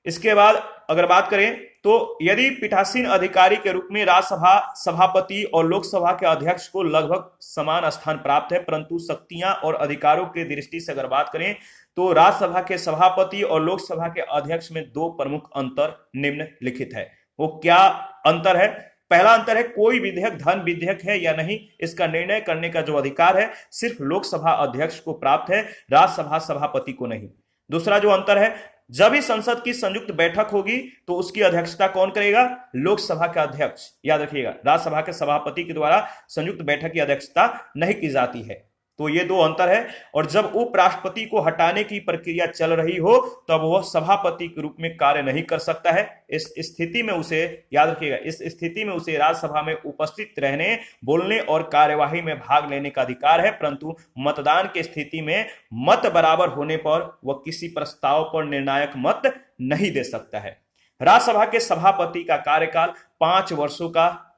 इसके बाद अगर बात करें तो यदि पीठासीन अधिकारी के रूप में राज्यसभा सभापति और लोकसभा के अध्यक्ष को लगभग समान स्थान प्राप्त है, परंतु शक्तियां और अधिकारों की दृष्टि से अगर बात करें तो राज्यसभा के सभापति और लोकसभा के अध्यक्ष में दो प्रमुख अंतर निम्नलिखित है। वो क्या अंतर है? पहला अंतर है, कोई विधेयक धन विधेयक है या नहीं इसका निर्णय करने का जो अधिकार है सिर्फ लोकसभा अध्यक्ष को प्राप्त है, राज्यसभा सभापति को नहीं। दूसरा जो अंतर है, जब भी संसद की संयुक्त बैठक होगी तो उसकी अध्यक्षता कौन करेगा? लोकसभा का अध्यक्ष। याद रखिएगा, राज्यसभा के सभापति के द्वारा संयुक्त बैठक की अध्यक्षता नहीं की जाती है। तो ये दो अंतर है। और जब उपराष्ट्रपति को हटाने की प्रक्रिया चल रही हो तब वह सभापति के रूप में कार्य नहीं कर सकता है। इस स्थिति में उसे, याद रखिएगा, इस स्थिति में उसे राज्यसभा में उपस्थित रहने, बोलने और कार्यवाही में भाग लेने का अधिकार है, परंतु मतदान की स्थिति में मत बराबर होने पर वह किसी प्रस्ताव पर निर्णायक मत नहीं दे सकता है। राज्यसभा के सभापति का कार्यकाल 5 वर्षों का,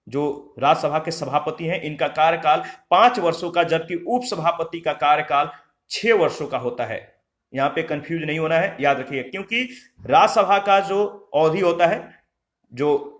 जो राज्यसभा के सभापति हैं इनका कार्यकाल 5 वर्षों का, जबकि उपसभापति का कार्यकाल 6 वर्षों का होता है। यहां पे कंफ्यूज नहीं होना है, याद रखिए, क्योंकि राज्यसभा का जो अवधि होता है, जो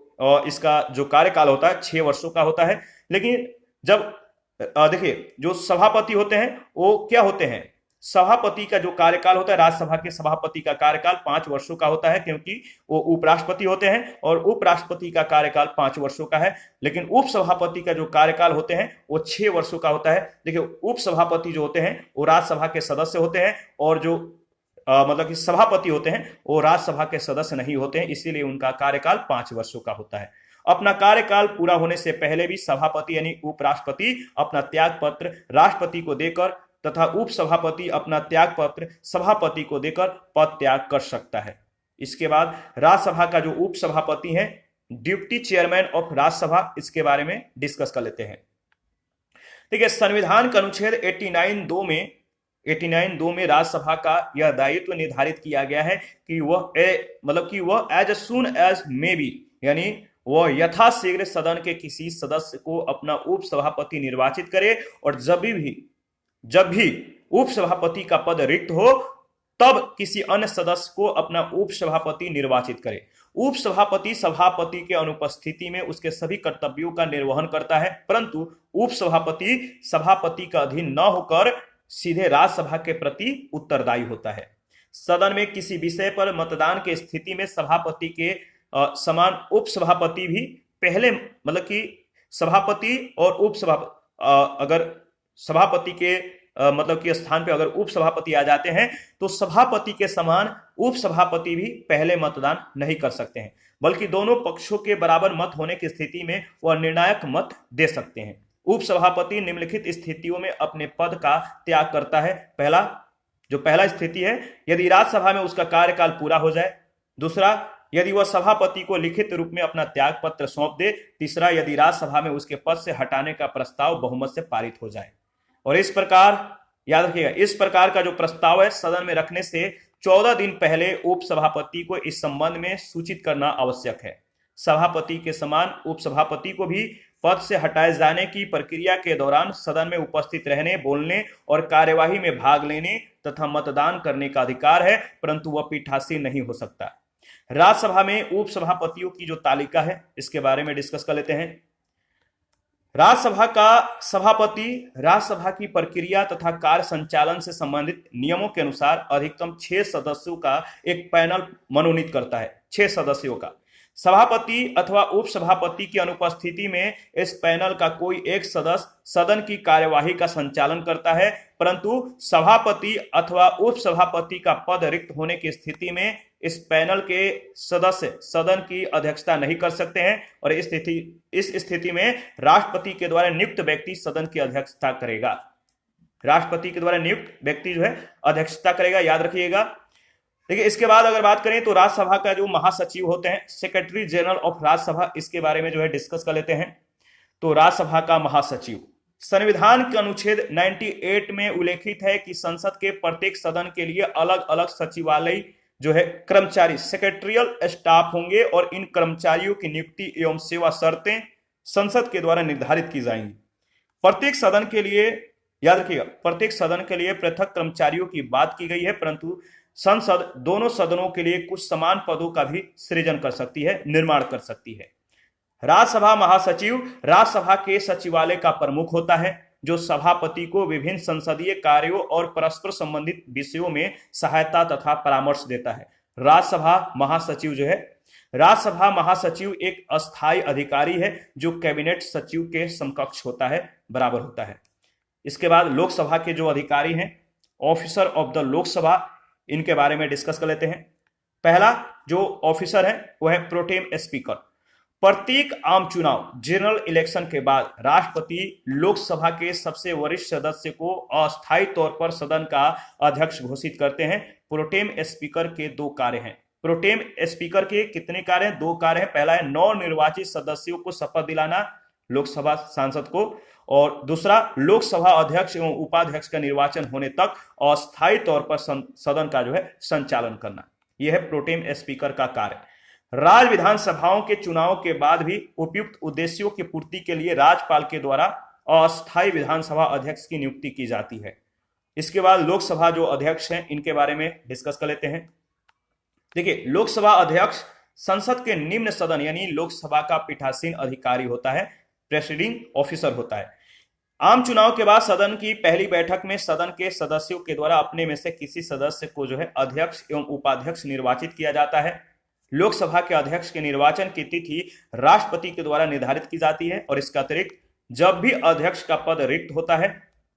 इसका जो कार्यकाल होता है 6 वर्षों का होता है। लेकिन जब देखिए जो सभापति होते हैं वो क्या होते हैं? सभापति का जो कार्यकाल होता है, राज्यसभा के सभापति का कार्यकाल 5 वर्षों का होता है, क्योंकि वो उपराष्ट्रपति होते हैं और उपराष्ट्रपति का कार्यकाल 5 वर्षों का है। लेकिन उपसभापति का जो कार्यकाल होते हैं वो 6 वर्षों का होता है। देखिए, उपसभापति जो होते हैं वो राज्यसभा के सदस्य होते हैं और जो मतलब कि सभापति होते हैं वो राज्यसभा के सदस्य नहीं होते हैं, इसीलिए उनका कार्यकाल 5 वर्षों का होता है। अपना कार्यकाल पूरा होने से पहले भी सभापति यानी उपराष्ट्रपति अपना त्याग पत्र राष्ट्रपति को देकर तथा उपसभापति अपना त्याग पत्र सभापति को देकर पद त्याग कर सकता है। इसके बाद राज्यसभा का जो उपसभापति हैं, डिप्टी चेयरमैन ऑफ राज्यसभा, इसके बारे में डिस्कस कर लेते हैं। देखिए, संविधान का अनुच्छेद 89(2) में राज्यसभा का यह दायित्व निर्धारित किया गया है कि वह as soon as may be, यानी वह यथाशीघ्र सदन के किसी सदस्य को अपना उप सभापति निर्वाचित करे और जब भी उप सभापति का पद रिक्त हो तब किसी अन्य सदस्य को अपना उप सभापति निर्वाचित करे। उप सभापति सभापति के अनुपस्थिति में उसके सभी कर्तव्यों का निर्वहन करता है, परंतु उप सभापति सभापति का अधीन न होकर सीधे राज्यसभा के प्रति उत्तरदायी होता है। सदन में किसी विषय पर मतदान की स्थिति में सभापति के समान उप सभापति भी पहले मतलब कि सभापति और उप सभापति अगर सभापति के मतलब कि स्थान पे अगर उप सभापति आ जाते हैं तो सभापति के समान उप सभापति भी पहले मतदान नहीं कर सकते हैं, बल्कि दोनों पक्षों के बराबर मत होने की स्थिति में वह निर्णायक मत दे सकते हैं। उप सभापति निम्नलिखित स्थितियों में अपने पद का त्याग करता है। पहला स्थिति है यदि राज्यसभा में उसका कार्यकाल पूरा हो जाए। दूसरा, यदि वह सभापति को लिखित रूप में अपना त्याग पत्र सौंप दे। तीसरा, यदि राज्यसभा में उसके पद से हटाने का प्रस्ताव बहुमत से पारित हो जाए। और इस प्रकार याद रखिएगा, इस प्रकार का जो प्रस्ताव है सदन में रखने से 14 दिन पहले उप सभापति को इस संबंध में सूचित करना आवश्यक है। सभापति के समान उप सभापति को भी पद से हटाए जाने की प्रक्रिया के दौरान सदन में उपस्थित रहने, बोलने और कार्यवाही में भाग लेने तथा मतदान करने का अधिकार है, परंतु वह पीठासीन नहीं हो सकता। राज्यसभा में उप सभापतियों की जो तालिका है इसके बारे में डिस्कस कर लेते हैं। राज्यसभा का सभापति राज्यसभा की प्रक्रिया तथा कार्य संचालन से संबंधित नियमों के अनुसार अधिकतम 6 सदस्यों का एक पैनल मनोनीत करता है। 6 सदस्यों का सभापति अथवा उप सभापति की अनुपस्थिति में इस पैनल का कोई एक सदस्य सदन की कार्यवाही का संचालन करता है, परंतु सभापति अथवा उप सभापति का पद रिक्त होने की स्थिति में इस पैनल के सदस्य सदन की अध्यक्षता नहीं कर सकते हैं और इस स्थिति में राष्ट्रपति के द्वारा नियुक्त व्यक्ति सदन की अध्यक्षता करेगा। राष्ट्रपति के द्वारा नियुक्त व्यक्ति जो है अध्यक्षता करेगा, याद रखिएगा। देखिए, इसके बाद अगर बात करें तो राज्यसभा का जो महासचिव होते हैं, सेक्रेटरी जनरल ऑफ राज्यसभा, इसके बारे में जो है डिस्कस कर लेते हैं। तो राज्यसभा का महासचिव संविधान के अनुच्छेद 98 में उल्लेखित है कि संसद के प्रत्येक सदन के लिए अलग अलग सचिवालय जो है कर्मचारी सेक्रेटरियल स्टाफ होंगे और इन कर्मचारियों की नियुक्ति एवं सेवा शर्तें संसद के द्वारा निर्धारित की जाएंगी। प्रत्येक सदन के लिए याद रखिएगा, प्रत्येक सदन के लिए पृथक कर्मचारियों की बात की गई है, परंतु संसद दोनों सदनों के लिए कुछ समान पदों का भी सृजन कर सकती है, निर्माण कर सकती है। राज्यसभा महासचिव राज्यसभा के सचिवालय का प्रमुख होता है, जो सभापति को विभिन्न संसदीय कार्यों और परस्पर संबंधित विषयों में सहायता तथा परामर्श देता है। राज्यसभा महासचिव जो है, राज्यसभा महासचिव एक अस्थायी अधिकारी है जो कैबिनेट सचिव के समकक्ष होता है, बराबर होता है। इसके बाद लोकसभा के जो अधिकारी हैं, ऑफिसर ऑफ द लोकसभा, इनके बारे में डिस्कस कर लेते हैं। पहला जो ऑफिसर है वह है प्रोटेम स्पीकर। प्रत्येक आम चुनाव जनरल इलेक्शन के बाद राष्ट्रपति लोकसभा के सबसे वरिष्ठ सदस्य को अस्थायी तौर पर सदन का अध्यक्ष घोषित करते हैं। प्रोटेम स्पीकर के 2 कार्य हैं। प्रोटेम स्पीकर के कितने कार्य हैं? 2 कार्य हैं। पहला है नवनिर्वाचित सदस्यों को शपथ दिलाना, लोकसभा सांसद को, और दूसरा लोकसभा अध्यक्ष एवं उपाध्यक्ष का निर्वाचन होने तक अस्थायी तौर पर सदन का जो है संचालन करना। यह है प्रोटेम स्पीकर का कार्य। राज्य विधानसभाओं के चुनाव के बाद भी उपयुक्त उद्देश्यों की पूर्ति के लिए राज्यपाल के द्वारा अस्थायी विधानसभा अध्यक्ष की नियुक्ति की जाती है। इसके बाद लोकसभा जो अध्यक्ष हैं इनके बारे में डिस्कस कर लेते हैं। देखिए, लोकसभा अध्यक्ष संसद के निम्न सदन यानी लोकसभा का पीठासीन अधिकारी होता है, प्रेसिडिंग ऑफिसर होता है। आम चुनाव के बाद सदन की पहली बैठक में सदन के सदस्यों के द्वारा अपने में से किसी सदस्य को जो है अध्यक्ष एवं उपाध्यक्ष निर्वाचित किया जाता है। लोकसभा के अध्यक्ष के निर्वाचन की तिथि राष्ट्रपति के द्वारा निर्धारित की जाती है और इसका अतिरिक्त जब भी अध्यक्ष का पद रिक्त होता है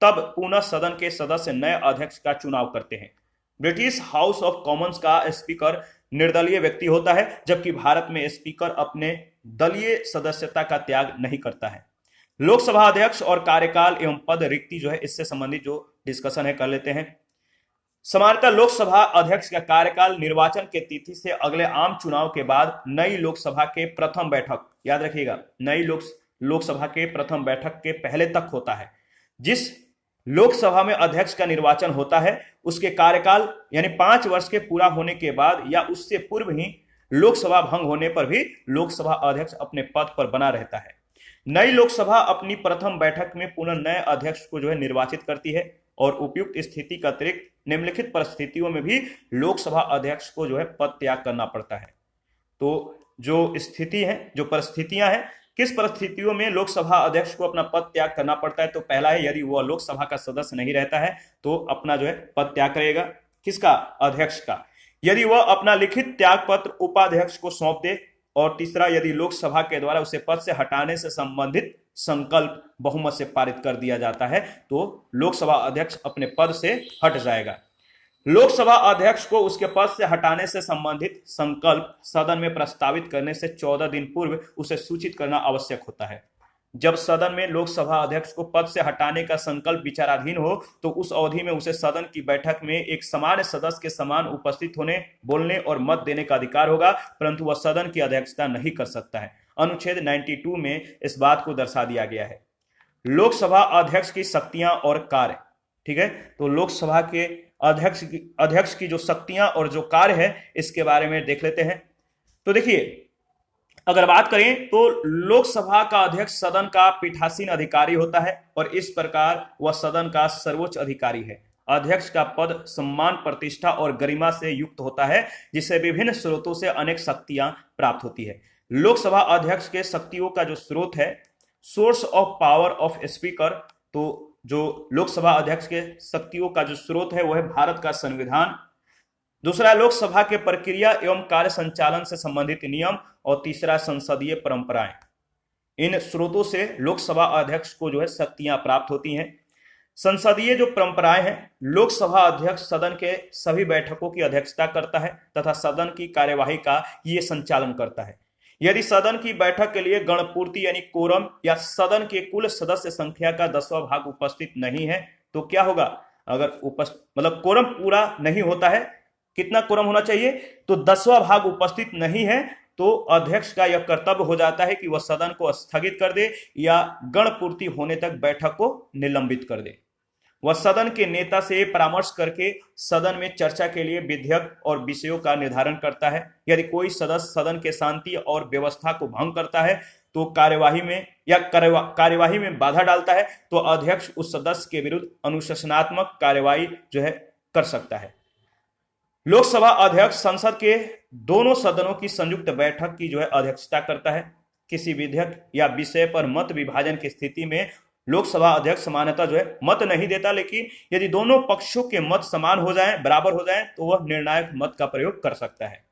तब पुनः सदन के सदस्य नए अध्यक्ष का चुनाव करते हैं। ब्रिटिश हाउस ऑफ कॉमन्स का स्पीकर निर्दलीय व्यक्ति होता है, जबकि भारत में स्पीकर अपने दलीय सदस्यता का त्याग नहीं करता है। लोकसभा अध्यक्ष और कार्यकाल एवं पद रिक्ति जो है इससे संबंधित जो डिस्कशन है कर लेते हैं। सामान्यतः लोकसभा अध्यक्ष का कार्यकाल निर्वाचन के तिथि से अगले आम चुनाव के बाद नई लोकसभा के प्रथम बैठक, याद रखिएगा, नई लोकसभा के प्रथम बैठक के पहले तक होता है। जिस लोकसभा में अध्यक्ष का निर्वाचन होता है उसके कार्यकाल यानी 5 वर्ष के पूरा होने के बाद या उससे पूर्व ही लोकसभा भंग होने पर भी लोकसभा अध्यक्ष अपने पद पर बना रहता है। नई लोकसभा अपनी प्रथम बैठक में पुनः नए अध्यक्ष को निर्वाचित करती है और उपयुक्त स्थिति के अतिरिक्त निम्नलिखित परिस्थितियों में भी लोकसभा अध्यक्ष को पद त्याग करना पड़ता है। तो जो स्थिति है, जो परिस्थितियां हैं, किस परिस्थितियों में लोकसभा अध्यक्ष को अपना पद त्याग करना पड़ता है, तो पहला है यदि वह लोकसभा का सदस्य नहीं रहता है तो अपना पद त्याग करेगा। किसका? अध्यक्ष का। यदि वह अपना लिखित त्याग पत्र उपाध्यक्ष को सौंप दे, और तीसरा यदि लोकसभा के द्वारा उसे पद से हटाने से संबंधित संकल्प बहुमत से पारित कर दिया जाता है तो लोकसभा अध्यक्ष अपने पद से हट जाएगा। लोकसभा अध्यक्ष को उसके पद से हटाने से संबंधित संकल्प सदन में प्रस्तावित करने से 14 दिन पूर्व उसे सूचित करना आवश्यक होता है। जब सदन में लोकसभा अध्यक्ष को पद से हटाने का संकल्प विचाराधीन हो तो उस अवधि में उसे सदन की बैठक में एक सामान्य सदस्य के समान उपस्थित होने, बोलने और मत देने का अधिकार होगा, परंतु वह सदन की अध्यक्षता नहीं कर सकता है। अनुच्छेद 92 में इस बात को दर्शा दिया गया है। लोकसभा अध्यक्ष की शक्तियां और कार्य, ठीक है, तो लोकसभा के अध्यक्ष की जो शक्तियां और जो कार्य है इसके बारे में देख लेते हैं। तो देखिए, अगर बात करें तो लोकसभा का अध्यक्ष सदन का पीठासीन अधिकारी होता है और इस प्रकार वह सदन का सर्वोच्च अधिकारी है। अध्यक्ष का पद सम्मान, प्रतिष्ठा और गरिमा से युक्त होता है, जिसे विभिन्न स्रोतों से अनेक शक्तियां प्राप्त होती है। लोकसभा अध्यक्ष के शक्तियों का जो स्रोत है, source of power of speaker, तो जो लोकसभा अध्यक्ष के शक्तियों का जो स्रोत है वह है भारत का संविधान। दूसरा, लोकसभा के प्रक्रिया एवं कार्य संचालन से संबंधित नियम, और तीसरा संसदीय परंपराएं। इन स्रोतों से लोकसभा अध्यक्ष को शक्तियां प्राप्त होती हैं। संसदीय जो परंपराएं हैं, लोकसभा अध्यक्ष सदन के सभी बैठकों की अध्यक्षता करता है तथा सदन की कार्यवाही का ये संचालन करता है। यदि सदन की बैठक के लिए गणपूर्ति यानी कोरम या सदन के कुल सदस्य संख्या का 10वां भाग उपस्थित नहीं है तो क्या होगा? अगर कोरम पूरा नहीं होता है, कितना कोरम होना चाहिए? तो 10वां भाग उपस्थित नहीं है तो अध्यक्ष का यह कर्तव्य हो जाता है कि वह सदन को स्थगित कर दे या गणपूर्ति होने तक बैठक को निलंबित कर दे। वह सदन के नेता से परामर्श करके सदन में चर्चा के लिए विधेयक और विषयों का निर्धारण करता है। यदि कोई सदस्य सदन के शांति और व्यवस्था को भंग करता है तो कार्यवाही में बाधा डालता है तो अध्यक्ष उस सदस्य के विरुद्ध अनुशासनात्मक कार्यवाही कर सकता है। लोकसभा अध्यक्ष संसद के दोनों सदनों की संयुक्त बैठक की अध्यक्षता करता है। किसी विधेयक या विषय पर मत विभाजन की स्थिति में लोकसभा अध्यक्ष सामान्यतः मत नहीं देता, लेकिन यदि दोनों पक्षों के मत समान हो जाएं, बराबर हो जाएं, तो वह निर्णायक मत का प्रयोग कर सकता है।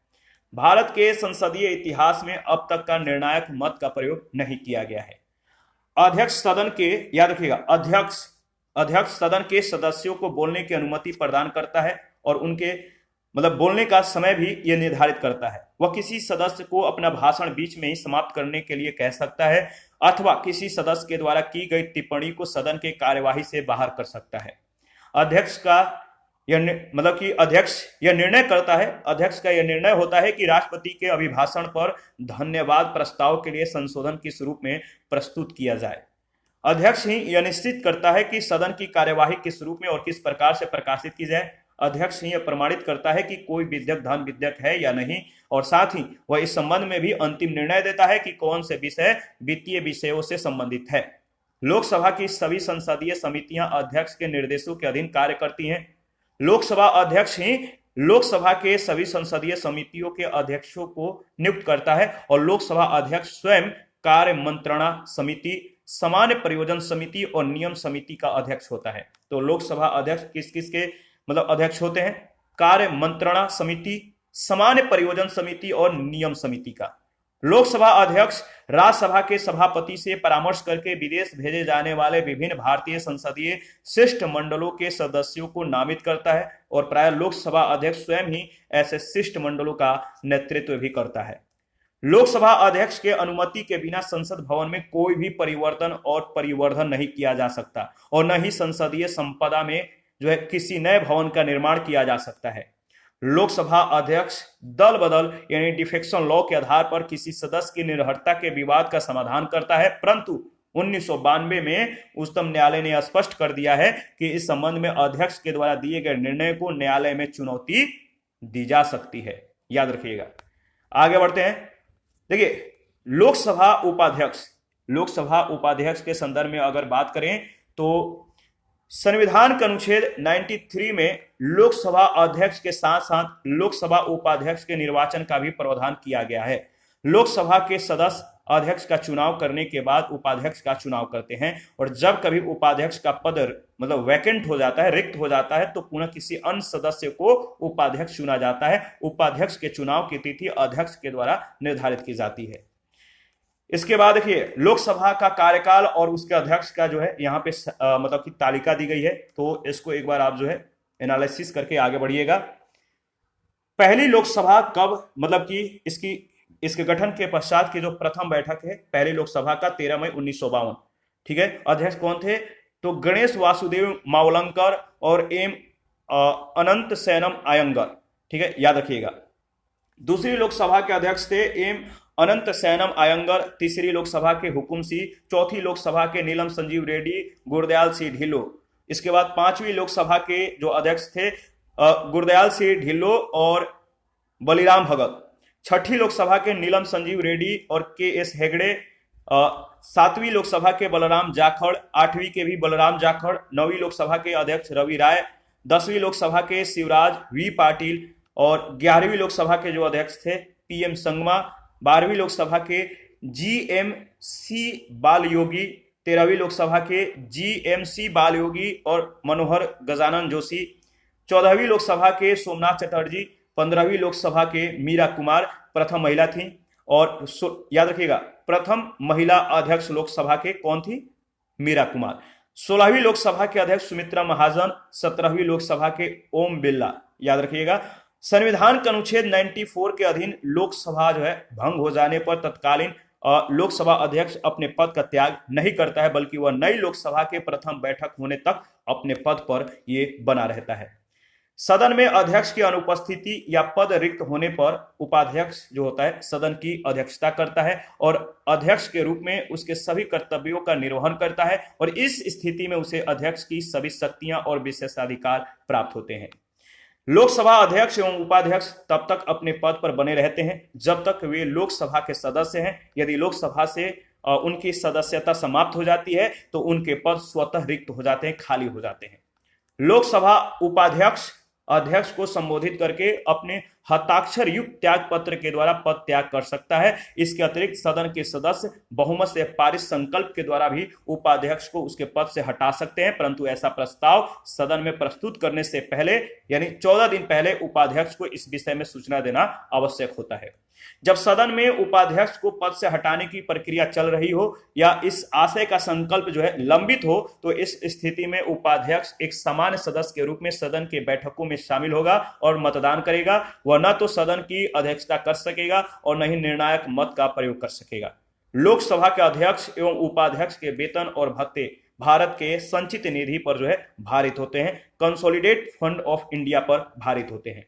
भारत के संसदीय इतिहास में अब तक का निर्णायक मत का प्रयोग नहीं किया गया है। अध्यक्ष सदन के, याद रखिएगा, अध्यक्ष सदन के सदस्यों को बोलने की अनुमति प्रदान करता है और उनके बोलने का समय भी यह निर्धारित करता है। वह किसी सदस्य को अपना भाषण बीच में ही समाप्त करने के लिए कह सकता है अथवा किसी सदस्य के द्वारा की गई टिप्पणी को सदन के कार्यवाही से बाहर कर सकता है। अध्यक्ष का यह निर्णय होता है कि राष्ट्रपति के अभिभाषण पर धन्यवाद प्रस्ताव के लिए संशोधन किस रूप में प्रस्तुत किया जाए। अध्यक्ष ही यह निश्चित करता है कि सदन की कार्यवाही किस रूप में और किस प्रकार से प्रकाशित की जाए। अध्यक्ष ही यह प्रमाणित करता है कि कोई विधेयक धर्म विधेयक है या नहीं, और साथ ही वह इस संबंध में भी अंतिम निर्णय देता है कि कौन से विषय वित्तीय विषयों से संबंधित है। लोकसभा की सभी संसदीय समितियां अध्यक्ष के निर्देशों के अधीन कार्य करती हैं। लोकसभा अध्यक्ष ही लोकसभा के सभी संसदीय समितियों के अध्यक्षों को नियुक्त करता है और लोकसभा अध्यक्ष स्वयं कार्य मंत्रणा समिति, सामान्य प्रयोजन समिति और नियम समिति का अध्यक्ष होता है। तो लोकसभा अध्यक्ष किस किस के अध्यक्ष होते हैं? कार्य मंत्रणा समिति, सामान्य प्रयोजन समिति और नियम समिति का। लोकसभा अध्यक्ष राज्यसभा के सभापति से परामर्श करके विदेश भेजे जाने वाले विभिन्न भारतीय संसदीय शिष्टमंडलों के सदस्यों को नामित करता है और प्रायः लोकसभा अध्यक्ष स्वयं ही ऐसे शिष्टमंडलों का नेतृत्व भी करता है। लोकसभा अध्यक्ष के अनुमति के बिना संसद भवन में कोई भी परिवर्तन और परिवर्धन नहीं किया जा सकता और न ही संसदीय संपदा में किसी नए भवन का निर्माण किया जा सकता है। लोकसभा अध्यक्ष दल बदल यानी डिफेक्शन लॉ के आधार पर किसी सदस्य की निर्भरता के विवाद का समाधान करता है, परंतु 1992 में उच्चतम न्यायालय ने स्पष्ट कर दिया है कि इस संबंध में अध्यक्ष के द्वारा दिए गए निर्णय को न्यायालय में चुनौती दी जा सकती है। याद रखिएगा। आगे बढ़ते हैं। देखिए, लोकसभा उपाध्यक्ष के संदर्भ में अगर बात करें तो संविधान के अनुच्छेद 93 में लोकसभा अध्यक्ष के साथ साथ लोकसभा उपाध्यक्ष के निर्वाचन का भी प्रावधान किया गया है। लोकसभा के सदस्य अध्यक्ष का चुनाव करने के बाद उपाध्यक्ष का चुनाव करते हैं, और जब कभी उपाध्यक्ष का पद मतलब वैकेंट हो जाता है, रिक्त हो जाता है, तो पुनः किसी अन्य सदस्य को उपाध्यक्ष चुना जाता है। उपाध्यक्ष के चुनाव की तिथि अध्यक्ष के द्वारा निर्धारित की जाती है। इसके बाद देखिए, लोकसभा का कार्यकाल और उसके अध्यक्ष का जो है यहाँ पे मतलब की तालिका दी गई है, तो इसको एक बार आप जो है एनालिसिस करके आगे बढ़िएगा। पहली लोकसभा कब, मतलब कि इसके गठन के पश्चात की जो प्रथम बैठक है पहली लोकसभा का 13 मई 1952। ठीक है, अध्यक्ष कौन थे? तो गणेश वासुदेव मावलंकर और एम अनंत सैनम आयंगर। ठीक है, याद रखिएगा। दूसरी लोकसभा के अध्यक्ष थे एम अनंत सैनम आयंगर। तीसरी लोकसभा के हुकुम सिंह। चौथी लोकसभा के नीलम संजीव रेड्डी, गुरदयाल सिंह ढिल्लो। इसके बाद पांचवी लोकसभा के जो अध्यक्ष थे गुरदयाल सिंह ढिल्लो और बलिराम भगत। छठी लोकसभा के नीलम संजीव रेड्डी और के एस हेगड़े। सातवीं लोकसभा के बलराम जाखड़। आठवीं के भी बलराम जाखड़। नौवीं लोकसभा के अध्यक्ष रवि राय। 10वीं लोकसभा के शिवराज वी पाटिल और 11वीं लोकसभा के जो अध्यक्ष थे पीएम संगमा। 12वीं लोकसभा के जीएमसी बालयोगी। 13वीं लोकसभा के जीएमसी बालयोगी और मनोहर गजानन जोशी। 14वीं लोकसभा के सोमनाथ चटर्जी। 15वीं लोकसभा के मीरा कुमार प्रथम महिला थी, और याद रखिएगा प्रथम महिला अध्यक्ष लोकसभा के कौन थी? मीरा कुमार। 16वीं लोकसभा के अध्यक्ष सुमित्रा महाजन। 17वीं लोकसभा के ओम बिरला। याद रखिएगा। संविधान के अनुच्छेद 94 के अधीन लोकसभा जो है भंग हो जाने पर तत्कालीन लोकसभा अध्यक्ष अपने पद का त्याग नहीं करता है, बल्कि वह नई लोकसभा के प्रथम बैठक होने तक अपने पद पर ये बना रहता है। सदन में अध्यक्ष की अनुपस्थिति या पद रिक्त होने पर उपाध्यक्ष जो होता है सदन की अध्यक्षता करता है और अध्यक्ष के रूप में उसके सभी कर्तव्यों का निर्वहन करता है, और इस स्थिति में उसे अध्यक्ष की सभी शक्तियां और विशेषाधिकार प्राप्त होते हैं। लोकसभा अध्यक्ष एवं उपाध्यक्ष तब तक अपने पद पर बने रहते हैं जब तक वे लोकसभा के सदस्य हैं। यदि लोकसभा से उनकी सदस्यता समाप्त हो जाती है तो उनके पद स्वतः रिक्त हो जाते हैं, खाली हो जाते हैं। लोकसभा उपाध्यक्ष अध्यक्ष को संबोधित करके अपने हस्ताक्षर युक्त त्याग पत्र के द्वारा पद त्याग कर सकता है। इसके अतिरिक्त सदन के सदस्य बहुमत से पारित संकल्प के द्वारा भी उपाध्यक्ष को उसके पद से हटा सकते हैं, परंतु ऐसा प्रस्ताव सदन में प्रस्तुत करने से पहले यानी 14 दिन पहले उपाध्यक्ष को इस विषय में सूचना देना आवश्यक होता है। जब सदन में उपाध्यक्ष को पद से हटाने की प्रक्रिया चल रही हो या इस आशय का संकल्प जो है लंबित हो, तो इस स्थिति में उपाध्यक्ष एक सामान्य सदस्य के रूप में सदन के बैठकों में शामिल होगा और मतदान करेगा। वह न तो सदन की अध्यक्षता कर सकेगा और न ही निर्णायक मत का प्रयोग कर सकेगा। लोकसभा के अध्यक्ष एवं उपाध्यक्ष के वेतन और भत्ते भारत के संचित निधि पर जो है भारित होते हैं, कंसोलिडेट फंड ऑफ इंडिया पर भारित होते हैं।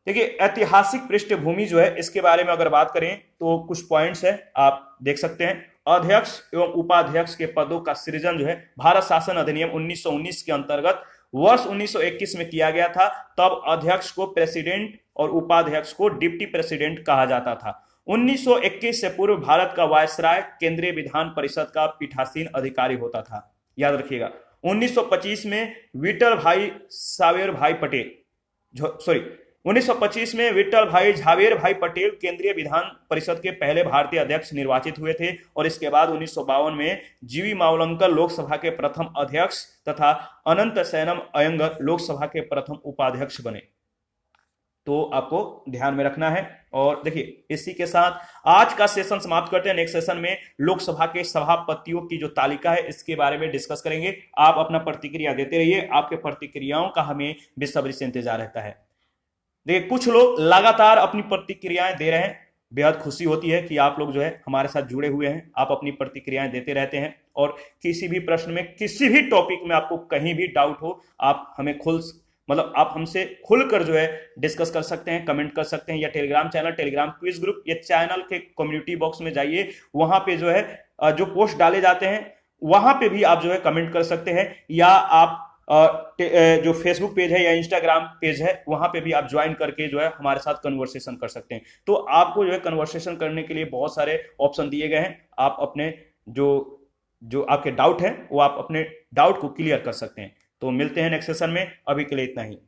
देखिए, ऐतिहासिक पृष्ठभूमि जो है इसके बारे में अगर बात करें तो कुछ पॉइंट्स है, आप देख सकते हैं। अध्यक्ष एवं उपाध्यक्ष के पदों का सृजन जो है भारत शासन अधिनियम 1919 के अंतर्गत वर्ष 1921 में किया गया था। तब अध्यक्ष को प्रेसिडेंट और उपाध्यक्ष को डिप्टी प्रेसिडेंट कहा जाता था। 1921 से पूर्व भारत का वायसराय केंद्रीय विधान परिषद का पीठासीन अधिकारी होता था। याद रखिएगा। 1925 में विठल भाई झावेर भाई पटेल केंद्रीय विधान परिषद के पहले भारतीय अध्यक्ष निर्वाचित हुए थे, और इसके बाद 1952 में जीवी मावलंकर लोकसभा के प्रथम अध्यक्ष तथा अनंत सैनम अयंगर लोकसभा के प्रथम उपाध्यक्ष बने। तो आपको ध्यान में रखना है। और देखिए, इसी के साथ आज का सेशन समाप्त करते हैं। नेक्स्ट सेशन में लोकसभा के सभापतियों की जो तालिका है इसके बारे में डिस्कस करेंगे। आप अपना प्रतिक्रिया देते रहिए, आपके प्रतिक्रियाओं का हमें बेसब्री से इंतजार रहता है। देखिए, कुछ लोग लगातार अपनी प्रतिक्रियाएं दे रहे हैं, बेहद खुशी होती है कि आप लोग जो है हमारे साथ जुड़े हुए हैं, आप अपनी प्रतिक्रियाएं देते रहते हैं। और किसी भी प्रश्न में, किसी भी टॉपिक में आपको कहीं भी डाउट हो, आप हमें आप हमसे खुलकर जो है डिस्कस कर सकते हैं, कमेंट कर सकते हैं, या Telegram channel, Telegram quiz group या चैनल के कम्युनिटी बॉक्स में जाइए, वहां पे जो है जो पोस्ट डाले जाते हैं वहां पे भी आप जो है कमेंट कर सकते हैं, या आप जो फेसबुक पेज है या इंस्टाग्राम पेज है वहां पे भी आप ज्वाइन करके जो है हमारे साथ कन्वर्सेशन कर सकते हैं। तो आपको जो है कन्वर्सेशन करने के लिए बहुत सारे ऑप्शन दिए गए हैं। आप अपने जो जो आपके डाउट है वो आप अपने डाउट को क्लियर कर सकते हैं। तो मिलते हैं नेक्स्ट सेशन में, अभी के लिए इतना ही।